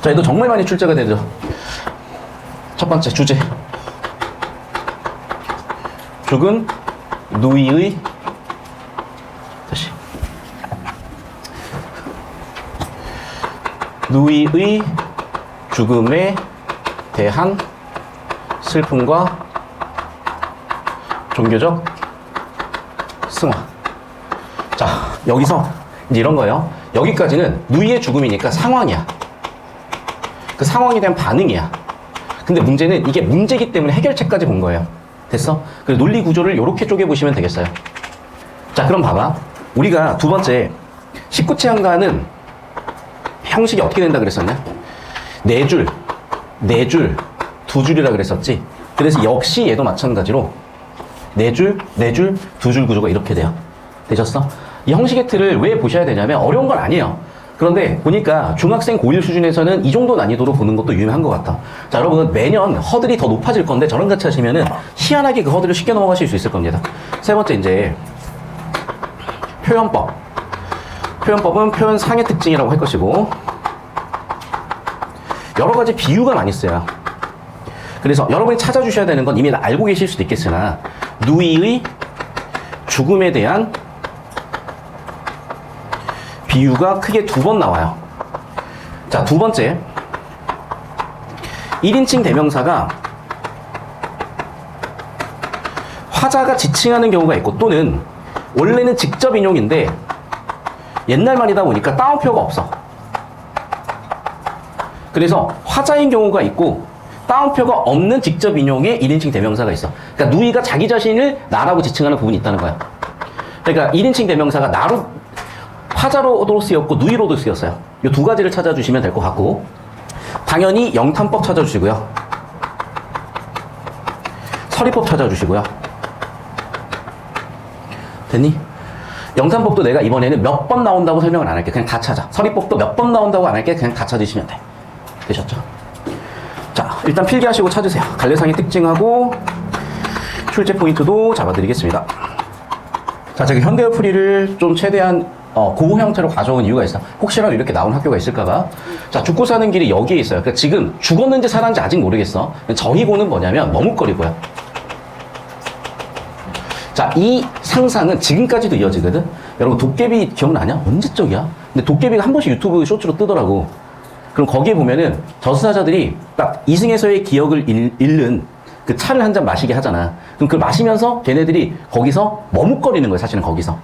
자, 얘도 정말 많이 출제가 되죠. 첫 번째 주제. 죽은 누이의 다시 누이의 죽음에 대한 슬픔과 종교적 승화. 자, 여기서 이제 이런 거예요. 여기까지는 누이의 죽음이니까 상황이야. 그 상황에 대한 반응이야. 근데 문제는 이게 문제이기 때문에 해결책까지 본 거예요. 됐어? 그래서 논리 구조를 이렇게 쪼개보시면 되겠어요. 자, 그럼 봐봐. 우리가 두 번째 19체 항가는 형식이 어떻게 된다 그랬었냐? 네 줄, 두 줄이라 그랬었지. 그래서 역시 얘도 마찬가지로 네 줄, 두 줄 구조가 이렇게 돼요. 되셨어? 이 형식의 틀을 왜 보셔야 되냐면 어려운 건 아니에요. 그런데 보니까 중학생 고1 수준에서는 이 정도 난이도로 보는 것도 유명한 것 같아. 자, 여러분 매년 허들이 더 높아질 건데 저랑 같이 하시면은 희한하게 그 허들을 쉽게 넘어가실 수 있을 겁니다. 세 번째 이제 표현법. 표현법은 표현상의 특징이라고 할 것이고 여러 가지 비유가 많이 써요. 그래서 여러분이 찾아주셔야 되는 건 이미 알고 계실 수도 있겠으나 누이의 죽음에 대한 비유가 크게 두 번 나와요. 자, 두 번째 1인칭 대명사가 화자가 지칭하는 경우가 있고 또는 원래는 직접 인용인데 옛날 말이다 보니까 따옴표가 없어. 그래서 화자인 경우가 있고 따옴표가 없는 직접 인용의 1인칭 대명사가 있어. 그러니까 누이가 자기 자신을 나라고 지칭하는 부분이 있다는 거야. 그러니까 1인칭 대명사가 나로 화자로도 쓰였고 누이로도 쓰였어요. 이 두 가지를 찾아주시면 될 것 같고 당연히 영탄법 찾아주시고요. 서리법 찾아주시고요. 됐니? 영탄법도 내가 이번에는 몇 번 나온다고 설명을 안 할게. 그냥 다 찾아. 서리법도 몇 번 나온다고 안 할게. 그냥 다 찾으시면 돼. 되셨죠? 자, 일단 필기하시고 찾으세요. 갈래상의 특징하고 출제 포인트도 잡아드리겠습니다. 자, 제가 현대어 풀이를 좀 최대한 고우 형태로 가져온 이유가 있어. 혹시라도 이렇게 나온 학교가 있을까봐. 자, 죽고 사는 길이 여기에 있어요. 그러니까 지금 죽었는지 살았는지 아직 모르겠어. 저희고는 뭐냐면 머뭇거리고요. 자, 이 상상은 지금까지도 이어지거든. 여러분 도깨비 기억나냐? 언제적이야? 근데 도깨비가 한 번씩 유튜브 쇼츠로 뜨더라고. 그럼 거기에 보면은 저수사자들이 딱 이승에서의 기억을 잃는 그 차를 한 잔 마시게 하잖아. 그럼 그걸 마시면서 걔네들이 거기서 머뭇거리는 거야. 사실은 거기서.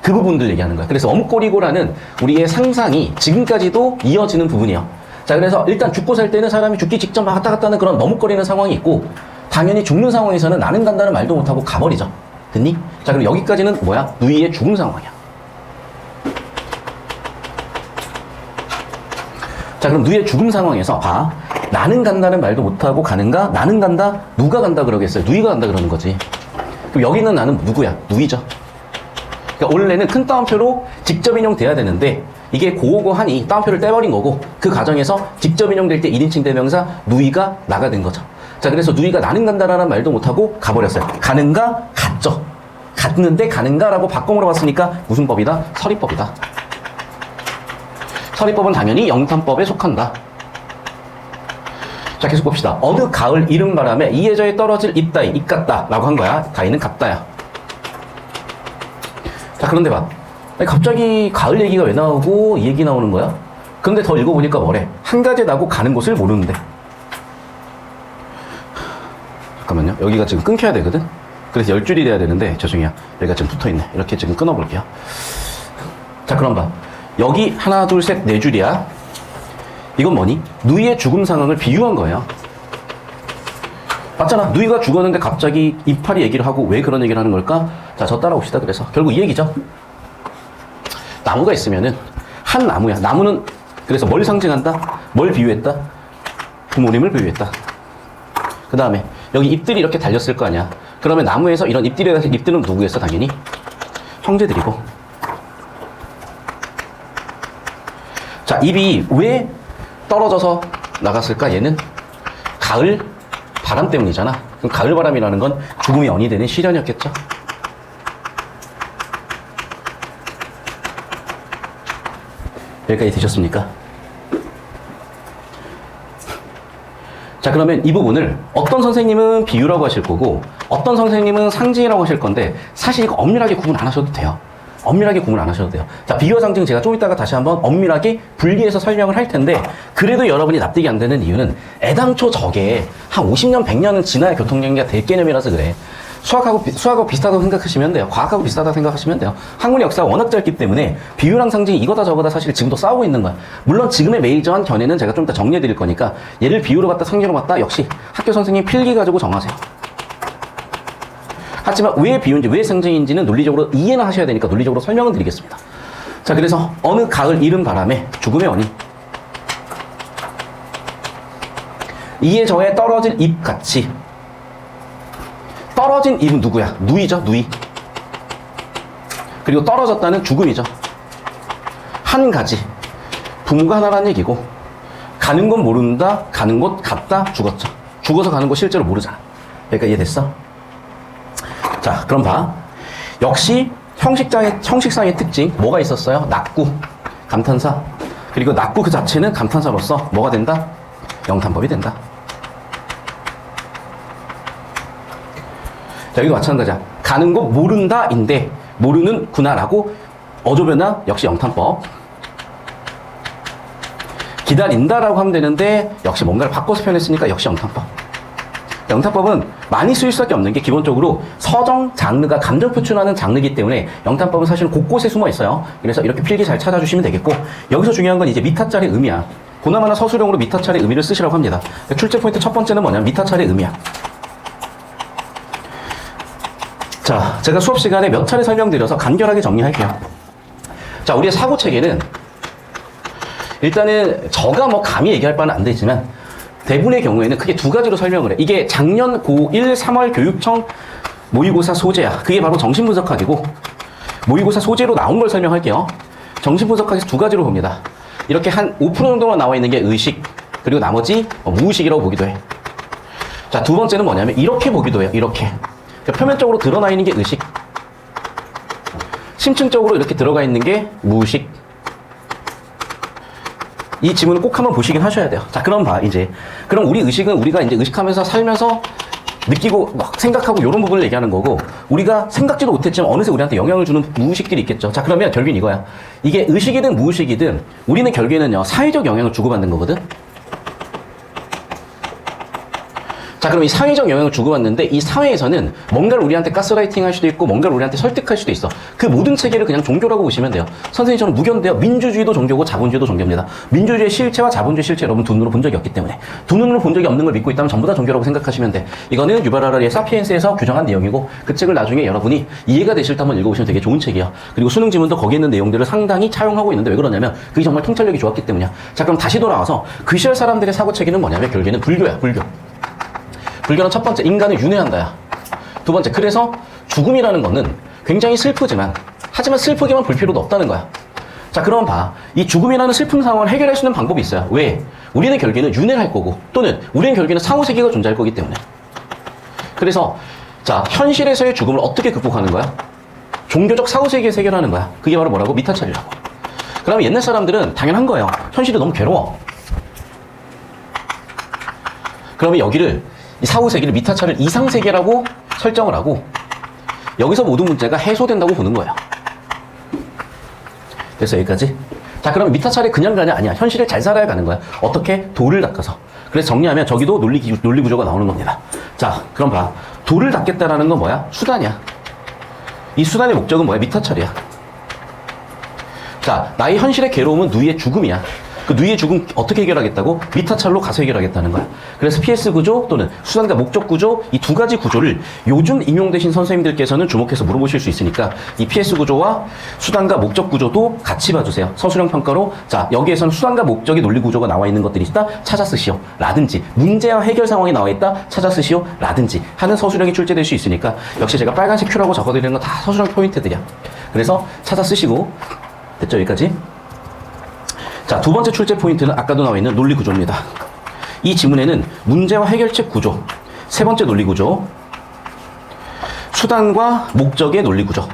그 부분들 얘기하는 거야. 그래서 머뭇거리고라는 우리의 상상이 지금까지도 이어지는 부분이에요. 자, 그래서 일단 죽고 살 때는 사람이 죽기 직전 막 왔다 갔다 하는 그런 머뭇거리는 상황이 있고 당연히 죽는 상황에서는 나는 간다는 말도 못하고 가버리죠. 됐니? 자, 그럼 여기까지는 뭐야? 누이의 죽음 상황이야. 자, 그럼 누이의 죽음 상황에서 봐. 나는 간다는 말도 못하고 가는가? 나는 간다? 누가 간다 그러겠어요? 누이가 간다 그러는 거지. 그럼 여기 있는 나는 누구야? 누이죠. 그러니까 원래는 큰 따옴표로 직접 인용돼야 되는데 이게 고고하니 따옴표를 떼버린 거고 그 과정에서 직접 인용될 때 1인칭 대명사 누이가 나가 된 거죠. 자, 그래서 누이가 나는 간다라는 말도 못하고 가버렸어요. 가는가? 갔죠. 갔는데 가는가라고 바꿔 물어봤으니까 무슨 법이다? 서리법이다. 서리법은 당연히 영탄법에 속한다. 자, 계속 봅시다. 어느 가을 이른 바람에 이해저에 떨어질 잎다이, 잎 같다 라고 한 거야. 다이는 같다야. 자, 그런데 봐. 아니, 갑자기 가을 얘기가 왜 나오고 이 얘기 나오는 거야? 그런데 더 읽어보니까 뭐래? 한 가지 나고 가는 곳을 모르는데. 잠깐만요. 여기가 지금 끊겨야 되거든? 그래서 10줄이 돼야 되는데 죄송해요. 여기가 지금 붙어있네. 이렇게 지금 끊어볼게요. 자, 그럼 봐. 여기 하나, 둘, 셋, 네 줄이야. 이건 뭐니? 누이의 죽음 상황을 비유한 거예요. 맞잖아. 누이가 죽었는데 갑자기 이파리 얘기를 하고 왜 그런 얘기를 하는 걸까? 자, 저 따라옵시다. 그래서 결국 이 얘기죠. 나무가 있으면은 한 나무야. 나무는 그래서 뭘 상징한다? 뭘 비유했다? 부모님을 비유했다. 그 다음에 여기 잎들이 이렇게 달렸을 거 아니야. 그러면 나무에서 이런 잎들은 누구였어? 당연히 형제들이고. 자, 잎이 왜 떨어져서 나갔을까? 얘는 가을 바람 때문이잖아. 그럼 가을 바람이라는 건 죽음이 연이 되는 시련이었겠죠. 여기까지 되셨습니까? 자, 그러면 이 부분을 어떤 선생님은 비유라고 하실 거고 어떤 선생님은 상징이라고 하실 건데 사실 이거 엄밀하게 구분 안 하셔도 돼요. 엄밀하게 구분 안 하셔도 돼요. 자, 비유와 상징 제가 좀 이따가 다시 한번 엄밀하게 분리해서 설명을 할 텐데 그래도 여러분이 납득이 안 되는 이유는 애당초 저게 한 50년, 100년은 지나야 교통정리가 될 개념이라서 그래. 수학하고 비슷하다고 생각하시면 돼요. 과학하고 비슷하다고 생각하시면 돼요. 학문의 역사가 워낙 짧기 때문에 비유랑 상징이 이거다 저거다 사실 지금도 싸우고 있는 거야. 물론 지금의 메이저한 견해는 제가 좀 이따 정리해 드릴 거니까 얘를 비유로 봤다 상징으로 봤다 역시 학교 선생님 필기 가지고 정하세요. 하지만 왜 비유인지 왜 상징인지는 논리적으로 이해는 하셔야 되니까 논리적으로 설명을 드리겠습니다. 자, 그래서 어느 가을 이른 바람에 죽음의 원인 이에 저에 떨어질 잎같이 떨어진 잎은 누구야? 누이죠, 누이. 그리고 떨어졌다는 죽음이죠. 한 가지. 부모가 하나라는 얘기고, 가는 건 모른다, 가는 곳 갔다, 죽었죠. 죽어서 가는 곳 실제로 모르잖아. 그러니까 이해됐어? 자, 그럼 봐. 역시 형식상의 특징, 뭐가 있었어요? 낙구, 감탄사. 그리고 낙구 그 자체는 감탄사로서 뭐가 된다? 영탄법이 된다. 자, 여기도 마찬가지야. 가는 곳 모른다인데 모르는구나라고 어조변화 역시 영탄법. 기다린다라고 하면 되는데 역시 뭔가를 바꿔서 표현했으니까 역시 영탄법. 영탄법은 많이 쓰일 수밖에 없는 게 기본적으로 서정 장르가 감정 표출하는 장르이기 때문에 영탄법은 사실은 곳곳에 숨어 있어요. 그래서 이렇게 필기 잘 찾아주시면 되겠고 여기서 중요한 건 이제 미타짤의 의미야. 보나마나 서술형으로 미타짤의 의미를 쓰시라고 합니다. 출제 포인트 첫 번째는 뭐냐면 미타짤의 의미야. 자, 제가 수업 시간에 몇 차례 설명드려서 간결하게 정리할게요. 자, 우리의 사고 체계는 일단은 저가 뭐 감히 얘기할 바는 안 되지만 대부분의 경우에는 크게 두 가지로 설명을 해. 이게 작년 고1 3월 교육청 모의고사 소재야. 그게 바로 정신분석학이고 모의고사 소재로 나온 걸 설명할게요. 정신분석학에서 두 가지로 봅니다. 이렇게 한 5% 정도만 나와 있는 게 의식, 그리고 나머지 무의식이라고 보기도 해. 자, 두 번째는 뭐냐면 이렇게 보기도 해요. 이렇게. 표면적으로 드러나 있는 게 의식, 심층적으로 이렇게 들어가 있는 게 무의식. 이 지문을 꼭 한번 보시긴 하셔야 돼요. 자, 그럼 봐, 이제. 그럼 우리 의식은 우리가 이제 의식하면서 살면서 느끼고 막 생각하고 이런 부분을 얘기하는 거고, 우리가 생각지도 못했지만 어느새 우리한테 영향을 주는 무의식들이 있겠죠. 자, 그러면 결국엔 이거야. 이게 의식이든 무의식이든 우리는 결국에는요, 사회적 영향을 주고받는 거거든? 자, 그럼 이 사회적 영향을 주고받는데 이 사회에서는 뭔가를 우리한테 가스라이팅 할 수도 있고 뭔가를 우리한테 설득할 수도 있어. 그 모든 체계를 그냥 종교라고 보시면 돼요. 선생님 저는 무견데요. 민주주의도 종교고 자본주의도 종교입니다. 민주주의의 실체와 자본주의 실체 여러분 두 눈으로 본 적이 없기 때문에 두 눈으로 본 적이 없는 걸 믿고 있다면 전부 다 종교라고 생각하시면 돼. 이거는 유발 하라리의 사피엔스에서 규정한 내용이고 그 책을 나중에 여러분이 이해가 되실 때 한번 읽어보시면 되게 좋은 책이에요. 그리고 수능 지문도 거기에 있는 내용들을 상당히 차용하고 있는데 왜 그러냐면 그게 정말 통찰력이 좋았기 때문이야. 자, 그럼 다시 돌아와서 그 시절 사람들의 사고 체계는 뭐냐면 결국에는 불교야, 불교. 불교는 첫 번째, 인간을 윤회한다야. 두 번째, 그래서 죽음이라는 거는 굉장히 슬프지만, 하지만 슬프게만 볼 필요도 없다는 거야. 자, 그럼 봐. 이 죽음이라는 슬픈 상황을 해결할 수 있는 방법이 있어요. 왜? 우리는 결국에는 윤회를 할 거고, 또는 우리는 결국에는 상호세계가 존재할 거기 때문에. 그래서, 자, 현실에서의 죽음을 어떻게 극복하는 거야? 종교적 상호세계에서 해결하는 거야. 그게 바로 뭐라고? 미타찰이라고. 그러면 옛날 사람들은 당연한 거예요. 현실이 너무 괴로워. 그러면 여기를 이 사후세계를 미타차를 이상세계라고 설정을 하고 여기서 모든 문제가 해소된다고 보는 거예요. 그래서 여기까지. 자, 그럼 미타차를 그냥 가냐? 아니야. 현실을 잘 살아야 가는 거야. 어떻게? 도를 닦아서. 그래서 정리하면 저기도 논리 구조가 나오는 겁니다. 자, 그럼 봐. 도를 닦겠다라는 건 뭐야? 수단이야. 이 수단의 목적은 뭐야? 미타차이야. 자, 나의 현실의 괴로움은 누이의 죽음이야. 그 누이의 죽음 어떻게 해결하겠다고? 미타찰로 가서 해결하겠다는 거야. 그래서 PS 구조 또는 수단과 목적 구조 이 두 가지 구조를 요즘 임용되신 선생님들께서는 주목해서 물어보실 수 있으니까 이 PS 구조와 수단과 목적 구조도 같이 봐주세요. 서술형 평가로 자, 여기에서는 수단과 목적의 논리 구조가 나와 있는 것들이 있다 찾아 쓰시오 라든지 문제와 해결 상황이 나와 있다 찾아 쓰시오 라든지 하는 서술형이 출제될 수 있으니까 역시 제가 빨간색 큐라고 적어드리는 건 다 서술형 포인트들이야. 그래서 찾아 쓰시고 됐죠? 여기까지. 자, 두 번째 출제 포인트는 아까도 나와 있는 논리 구조입니다. 이 지문에는 문제와 해결책 구조, 세 번째 논리 구조, 수단과 목적의 논리 구조.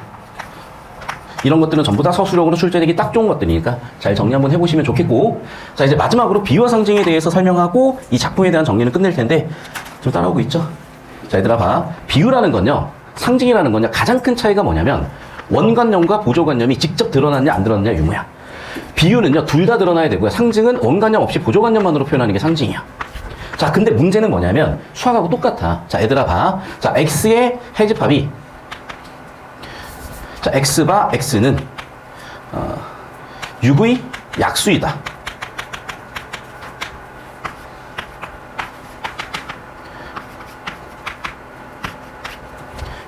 이런 것들은 전부 다 서술형으로 출제되기 딱 좋은 것들이니까 잘 정리 한번 해보시면 좋겠고, 자 이제 마지막으로 비유와 상징에 대해서 설명하고 이 작품에 대한 정리는 끝낼 텐데 좀 따라오고 있죠? 자 얘들아 봐, 비유라는 건요 상징이라는 건요 가장 큰 차이가 뭐냐면 원관념과 보조관념이 직접 드러났냐 안 드러났냐 유무야. 비유는요 둘 다 드러나야 되고요, 상징은 원관념 없이 보조관념만으로 표현하는 게 상징이야. 자 근데 문제는 뭐냐면 수학하고 똑같아. 자 얘들아 봐, 자 x의 해집합이, 자 x바 x는 6의 약수이다.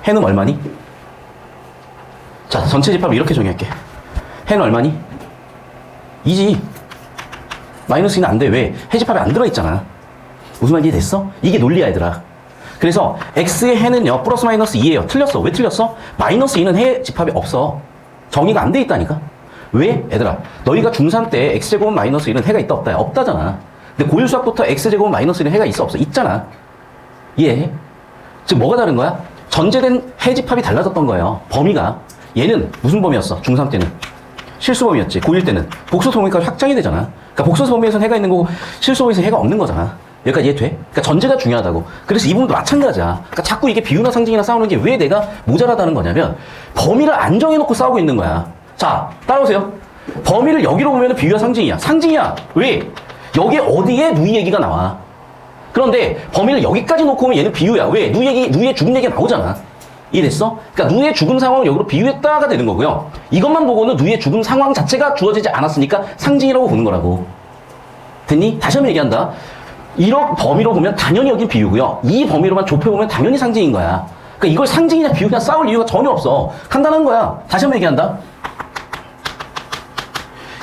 해는 얼마니? 자 전체 집합 이렇게 정의할게. 해는 얼마니? 2지. 마이너스 2는 안 돼. 왜? 해집합에 안 들어있잖아. 무슨 말인지 됐어? 이게 논리야 얘들아. 그래서 x의 해는요 플러스 마이너스 2예요. 틀렸어. 왜 틀렸어? 마이너스 2는 해 집합이 없어. 정의가 안 돼 있다니까. 왜? 얘들아 너희가 중3 때 x제곱은 마이너스 1은 해가 있다 없다? 없다잖아. 근데 고1 수학부터 x제곱은 마이너스 1은 해가 있어 없어? 있잖아. 이해해? 즉 뭐가 다른 거야? 전제된 해 집합이 달라졌던 거예요. 범위가. 얘는 무슨 범위였어? 중3 때는 실수 범위였지. 고1 때는 복수 범위가 확장이 되잖아. 그러니까 복수 범위에서는 해가 있는 거고 실수 범위에서는 해가 없는 거잖아. 여기까지 이해돼? 그러니까 전제가 중요하다고. 그래서 이 부분도 마찬가지야. 그러니까 자꾸 이게 비유나 상징이나 싸우는 게 왜 내가 모자라다는 거냐면 범위를 안 정해놓고 싸우고 있는 거야. 자, 따라오세요. 범위를 여기로 보면 비유와 상징이야. 상징이야. 왜? 여기 어디에 누이 얘기가 나와. 그런데 범위를 여기까지 놓고 오면 얘는 비유야. 왜? 누이의 죽음 얘기가 나오잖아. 이해됐어? 그러니까 누이의 죽음 상황을 여기로 비유했다가 되는 거고요. 이것만 보고는 누이의 죽음 상황 자체가 주어지지 않았으니까 상징이라고 보는 거라고. 됐니? 다시 한번 얘기한다. 이런 범위로 보면 당연히 여긴 비유고요. 이 범위로만 좁혀보면 당연히 상징인 거야. 그러니까 이걸 상징이냐 비유냐 싸울 이유가 전혀 없어. 간단한 거야. 다시 한번 얘기한다.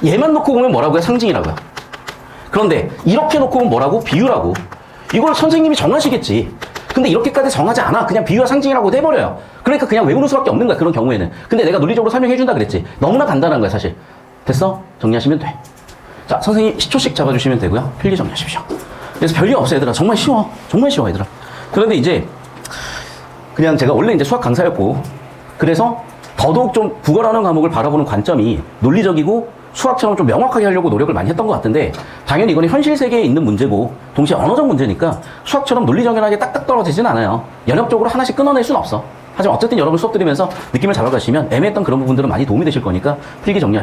얘만 놓고 보면 뭐라고요? 상징이라고요. 그런데 이렇게 놓고 보면 뭐라고? 비유라고. 이걸 선생님이 정하시겠지. 근데 이렇게까지 정하지 않아. 그냥 비유와 상징이라고 해버려요. 그러니까 그냥 외우는 수밖에 없는 거야. 그런 경우에는. 근데 내가 논리적으로 설명해준다 그랬지. 너무나 간단한 거야 사실. 됐어? 정리하시면 돼. 자 선생님 10초씩 잡아주시면 되고요. 필기 정리하십시오. 그래서 별일 없어 얘들아. 정말 쉬워. 정말 쉬워 얘들아. 그런데 이제 그냥 제가 원래 이제 수학 강사였고, 그래서 더더욱 좀 국어라는 과목을 바라보는 관점이 논리적이고 수학처럼 좀 명확하게 하려고 노력을 많이 했던 것 같은데, 당연히 이건 현실 세계에 있는 문제고 동시에 언어적 문제니까 수학처럼 논리정연하게 딱딱 떨어지진 않아요. 연역적으로 하나씩 끊어낼 수는 없어. 하지만 어쨌든 여러분 수업 들으면서 느낌을 잡아가시면 애매했던 그런 부분들은 많이 도움이 되실 거니까 필기 정리하시고